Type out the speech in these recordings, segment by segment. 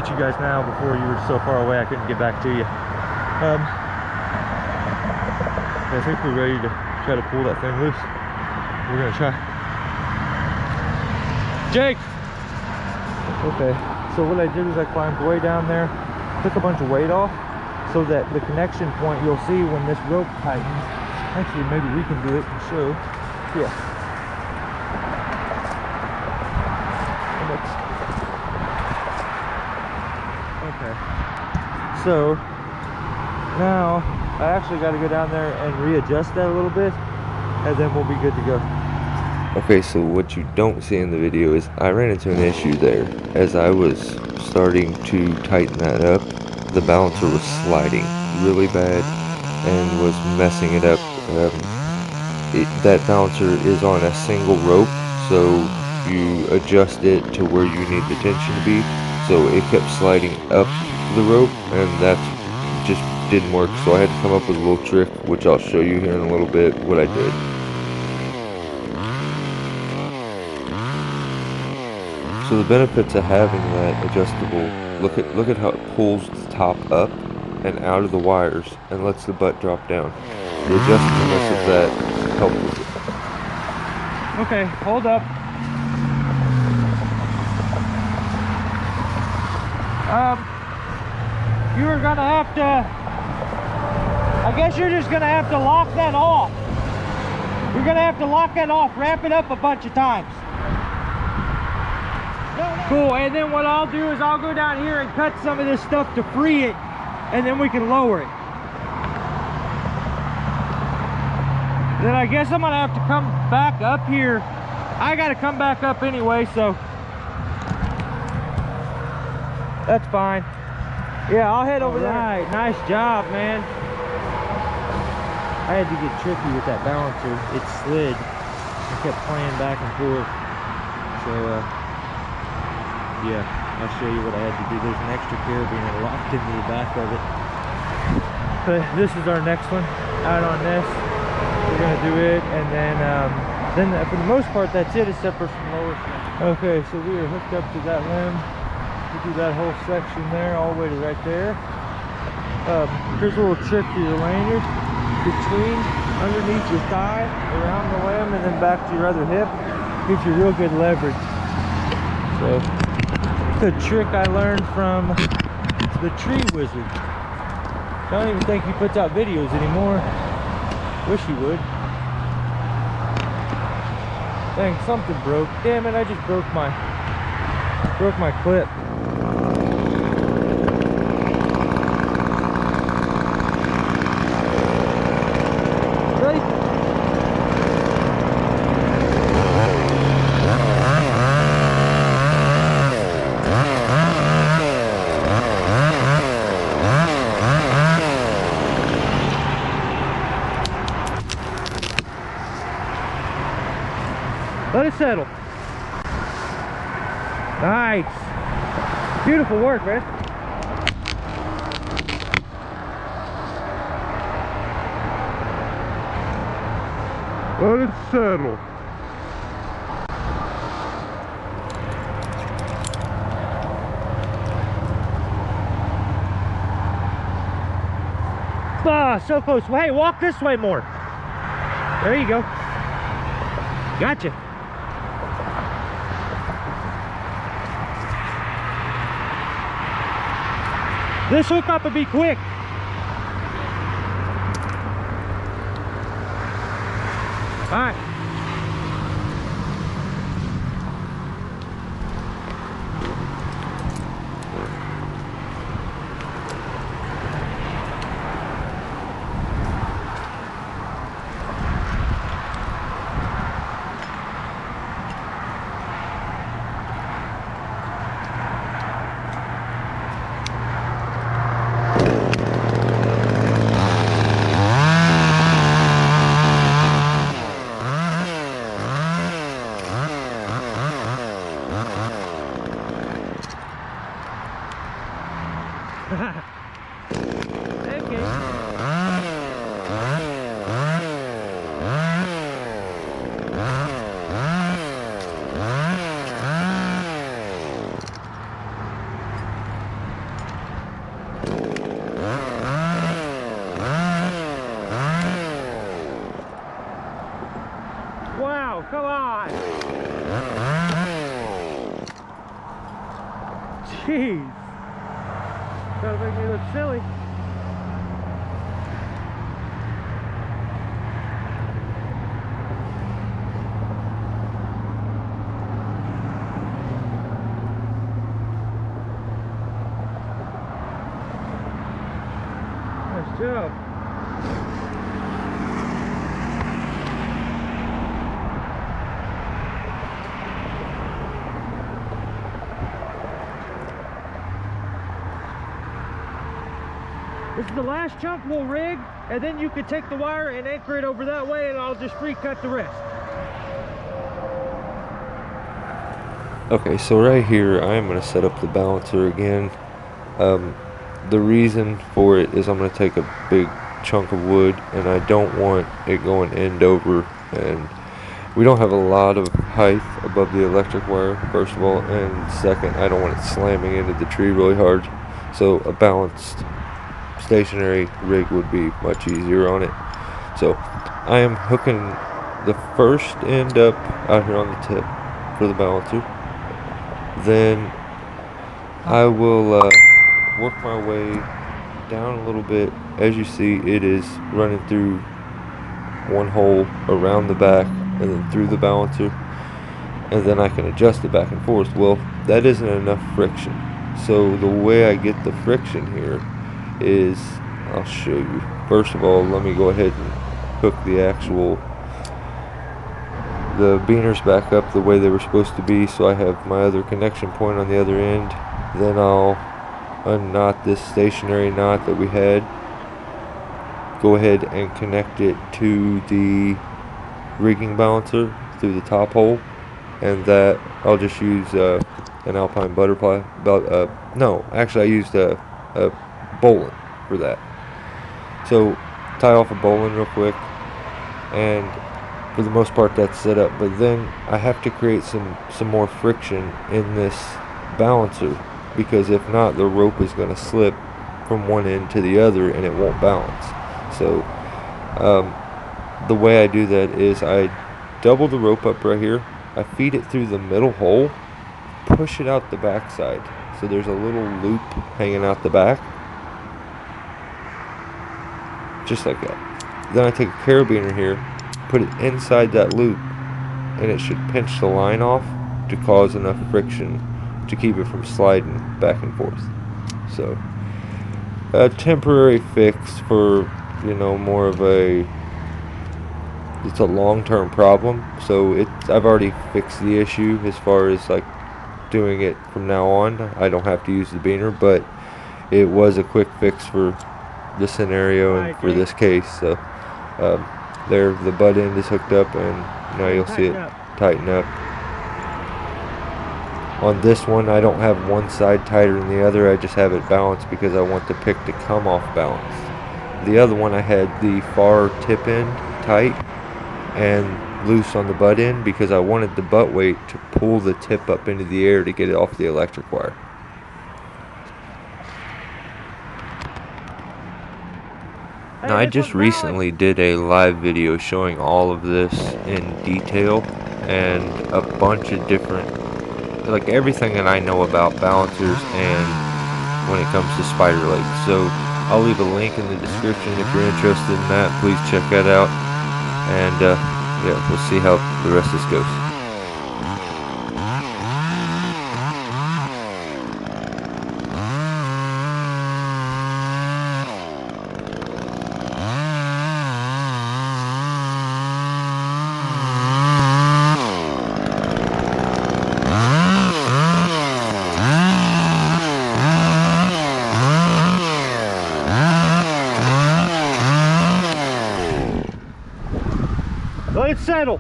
get you guys now before you were so far away I couldn't get back to you. I think we're ready to try to pull that thing loose. We're gonna try. Jake! Okay, so what I did is I climbed way down there, took a bunch of weight off, so that the connection point you'll see when this rope tightens. Actually, maybe we can do it and show. Yeah. Okay. So now I actually got to go down there and readjust that a little bit, and then we'll be good to go. Okay, so what you don't see in the video is I ran into an issue there. As I was starting to tighten that up, the balancer was sliding really bad and was messing it up. That balancer is on a single rope, so you adjust it to where you need the tension to be. So it kept sliding up the rope, and that just didn't work. So I had to come up with a little trick, which I'll show you here in a little bit what I did. So the benefits of having that adjustable, look at how it pulls the top up and out of the wires and lets the butt drop down. The adjustableness of that helps with it. Okay, hold up. You are gonna have to, I guess you're just gonna have to lock that off. You're gonna have to lock that off, ramp it up a bunch of times. Cool, and then what I'll do is I'll go down here and cut some of this stuff to free it, and then we can lower it. Then I guess I'm gonna have to come back up here. I gotta come back up anyway, so that's fine. Yeah, I'll head over there. All right, nice job, man. I had to get tricky with that balancer. It slid. I kept playing back and forth. So, yeah, I'll show you what I had to do. There's an extra carabiner locked into the back of it. But this is our next one. Out on this, we're gonna do it, and then for the most part, that's it, except for some lower stuff. Okay, so we are hooked up to that limb. We do that whole section there, all the way to right there. Here's a little trick to your lanyard. Between, underneath your thigh, around the limb, and then back to your other hip. Gives you real good leverage. So, it's a trick I learned from the Tree Wizard. I don't even think he puts out videos anymore. Wish he would. Dang, something broke. Damn it, I just broke my clip. Ready? Let it settle. Nice. Beautiful work, man. Let it settle. Ah, so close. Well, hey, walk this way more. There you go. Gotcha. This hookup will be quick. All right. Wow, come on. Jeez. Trying to make me look silly. Nice job. This is the last chunk we'll rig, and then you can take the wire and anchor it over that way, and I'll just pre-cut the rest. Okay, so right here I am going to set up the balancer again. The reason for it is I'm going to take a big chunk of wood, and I don't want it going end over, and we don't have a lot of height above the electric wire, first of all, and second, I don't want it slamming into the tree really hard. So a balanced stationary rig would be much easier on it. So I am hooking the first end up out here on the tip for the balancer. Then I will work my way down a little bit. As you see, it is running through one hole around the back and then through the balancer, and then I can adjust it back and forth. Well, that isn't enough friction, so the way I get the friction here is, I'll show you. First of all, let me go ahead and hook the beaners back up the way they were supposed to be, so I have my other connection point on the other end. Then I'll unknot this stationary knot that we had, go ahead and connect it to the rigging balancer through the top hole, and that I'll just use an Alpine butterfly. No, actually I used a bowline for that. So tie off a bowline real quick, and for the most part that's set up. But then I have to create some more friction in this balancer, because if not, the rope is going to slip from one end to the other and it won't balance. So the way I do that is I double the rope up right here, I feed it through the middle hole, push it out the back side, so there's a little loop hanging out the back, just like that. Then I take a carabiner here, put it inside that loop, and it should pinch the line off to cause enough friction to keep it from sliding back and forth. So a temporary fix for, you know, more of a, it's a long-term problem. So I've already fixed the issue as far as like doing it from now on. I don't have to use the beaner, but it was a quick fix for the scenario and for this case. So there, the butt end is hooked up, and now you'll see it tighten up. On this one, I don't have one side tighter than the other, I just have it balanced because I want the pick to come off balanced. The other one, I had the far tip end tight and loose on the butt end because I wanted the butt weight to pull the tip up into the air to get it off the electric wire. Now, I just recently did a live video showing all of this in detail and a bunch of different, like everything that I know about balancers and when it comes to spider legs. So I'll leave a link in the description if you're interested in that. Please check that out, and yeah, we'll see how the rest of this goes. Let it settle.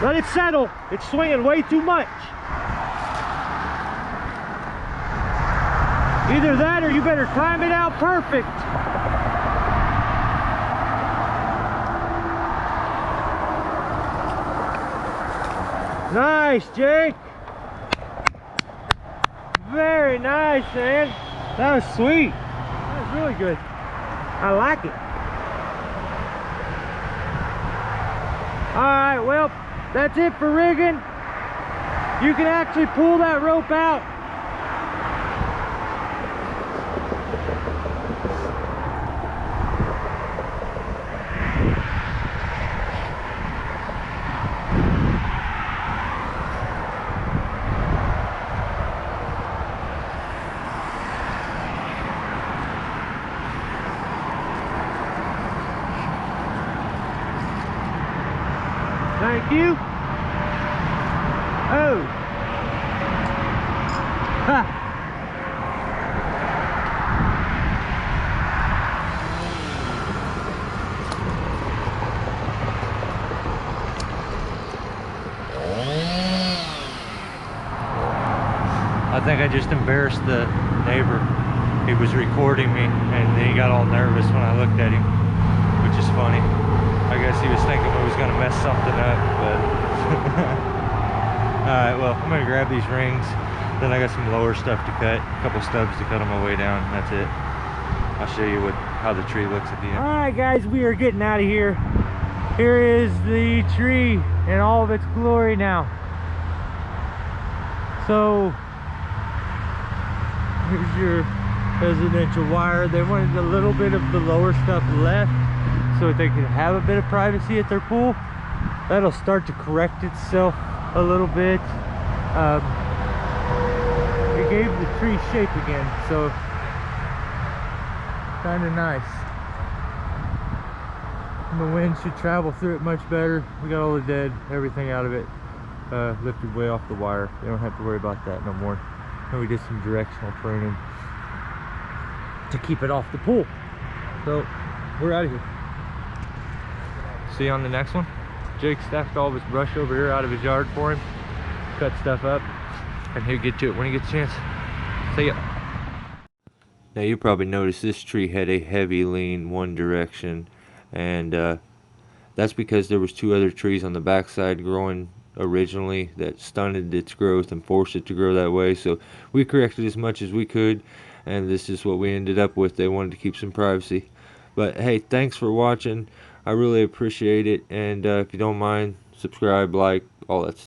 Let it settle. It's swinging way too much. Either that or you better time it out perfect. Nice, Jake. Very nice, man. That was sweet. That was really good. I like it. Alright, well, that's it for rigging. You can actually pull that rope out. Thank you. Oh. Ha. I think I just embarrassed the neighbor. He was recording me and then he got all nervous when I looked at him, which is funny. I guess he was thinking I was gonna mess something up, but alright, well, I'm gonna grab these rings. Then I got some lower stuff to cut, a couple stubs to cut on my way down, and that's it. I'll show you how the tree looks at the end. Alright guys, we are getting out of here. Here is the tree in all of its glory now. So here's your residential wire. They wanted a little bit of the lower stuff left so that they could have a bit of privacy at their pool. That'll start to correct itself a little bit. It gave the tree shape again, so kind of nice. And the wind should travel through it much better. We got all the dead, everything out of it, lifted way off the wire. You don't have to worry about that no more. And we did some directional pruning to keep it off the pool. So we're out of here. See you on the next one. Jake stacked all of his brush over here out of his yard for him, cut stuff up, and he'll get to it when he gets a chance. See ya. Now you probably noticed this tree had a heavy lean one direction, and that's because there was 2 other trees on the backside growing originally that stunted its growth and forced it to grow that way. So we corrected as much as we could, and this is what we ended up with. They wanted to keep some privacy. But hey, thanks for watching. I really appreciate it, and if you don't mind, subscribe, like, all that stuff.